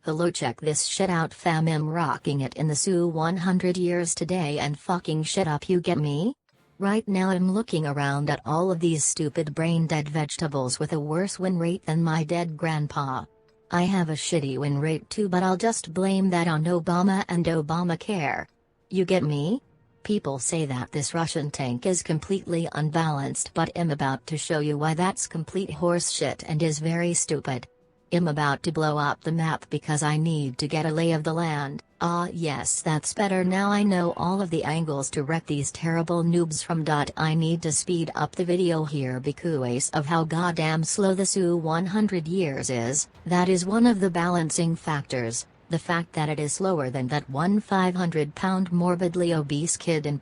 Hello, check this shit out fam, I'm rocking it in the SU-100 today and fucking shit up, you get me? Right now I'm looking around at all of these stupid brain dead vegetables with a worse win rate than my dead grandpa. I have a shitty win rate too, but I'll just blame that on Obama and Obamacare. You get me? People say that this Russian tank is completely unbalanced, but I'm about to show you why that's complete horseshit and is very stupid. I'm about to blow up the map because I need to get a lay of the land. Ah yes, that's better, now I know all of the angles to wreck these terrible noobs from. I need to speed up the video here because of how goddamn slow the SU-100 is. That is one of the balancing factors, the fact that it is slower than that one 500-pound morbidly obese kid in.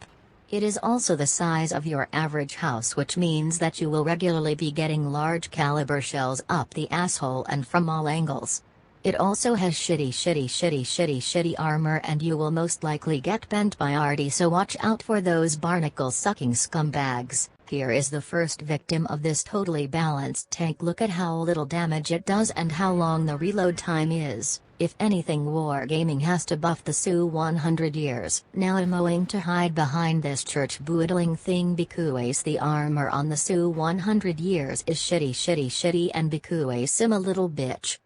It is also the size of your average house, which means that you will regularly be getting large caliber shells up the asshole and from all angles. It also has shitty armor, and you will most likely get bent by arty, so watch out for those barnacle sucking scumbags. Here is the first victim of this totally balanced tank. Look at how little damage it does and how long the reload time is. If anything, Wargaming has to buff the SU-100. Now I'm going to hide behind this church boodling thing because the armor on the SU-100 is shitty and because I'm a little bitch.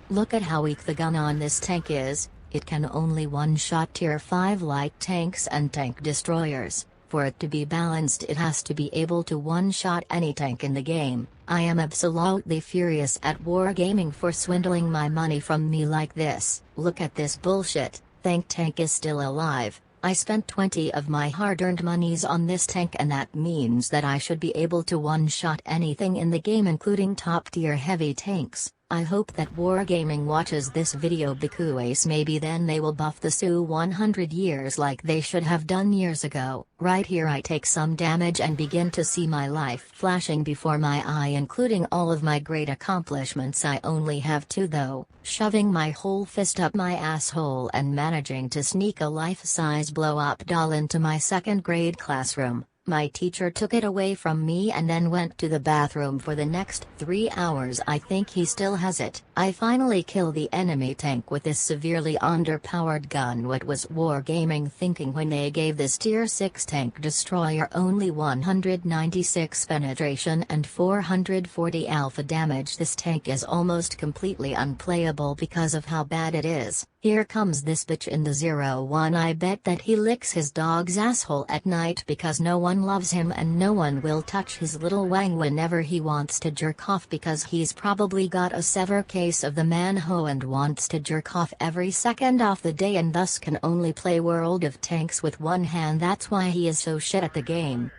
Look at how weak the gun on this tank is. It can only one-shot tier 5 light tanks and tank destroyers. For it to be balanced, it has to be able to one-shot any tank in the game. I am absolutely furious at Wargaming for swindling my money from me like this. Look at this bullshit. Tank is still alive. I spent 20 of my hard-earned monies on this tank, and that means that I should be able to one-shot anything in the game, including top-tier heavy tanks. I hope that Wargaming watches this video because maybe then they will buff the SU-100 like they should have done years ago. Right here I take some damage and begin to see my life flashing before my eye, including all of my great accomplishments. I only have 2 though: shoving my whole fist up my asshole and managing to sneak a life-size blow-up doll into my 2nd grade classroom. My teacher took it away from me and then went to the bathroom for the next 3 hours. I think he still has it. I finally kill the enemy tank with this severely underpowered gun. What was Wargaming thinking when they gave this tier 6 tank destroyer only 196 penetration and 440 alpha damage? This tank is almost completely unplayable because of how bad it is. Here comes this bitch in the 01. I bet that he licks his dog's asshole at night because no one loves him and no one will touch his little wang whenever he wants to jerk off, because he's probably got a severe case of the man-ho and wants to jerk off every second of the day and thus can only play World of Tanks with one hand. That's why he is so shit at the game.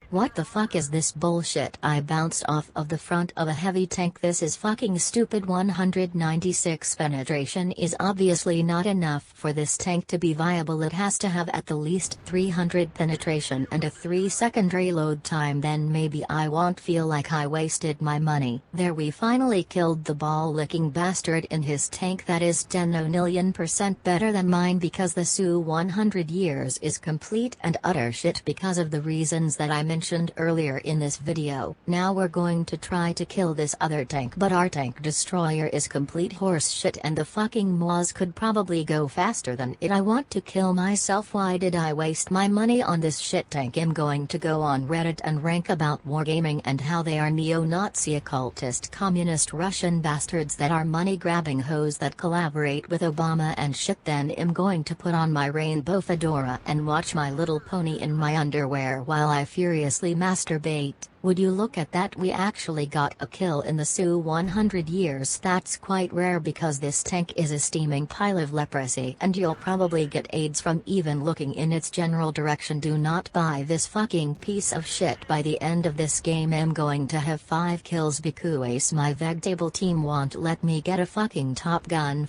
What the fuck is this bullshit? I bounced off of the front of a heavy tank. This is fucking stupid. 196 penetration is obviously not enough for this tank to be viable. It has to have at the least 300 penetration and a 3-second reload time, then maybe I won't feel like I wasted my money. There, we finally killed the ball-licking bastard in his tank. That is 10,000,000% better than mine because the SU-100 is complete and utter shit because of the reasons that I mentioned earlier in this video. Now we're going to try to kill this other tank, but our tank destroyer is complete horse shit and the fucking Moz could probably go faster than it. I want to kill myself. Why did I waste my money on this shit tank? I'm going to go on Reddit and rank about Wargaming and how they are neo-Nazi occultist communist Russian bastards that are money-grabbing hoes that collaborate with Obama and shit. Then I'm going to put on my rainbow fedora and watch My Little Pony in my underwear while I furiously masturbate. Would you look at that, we actually got a kill in the SU-100. That's quite rare because this tank is a steaming pile of leprosy and you'll probably get AIDS from even looking in its general direction. Do not buy this fucking piece of shit. By the end of this game I'm going to have 5 kills because my vegetable team won't let me get a fucking Top Gun.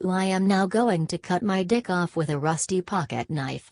I am now going to cut my dick off with a rusty pocket knife.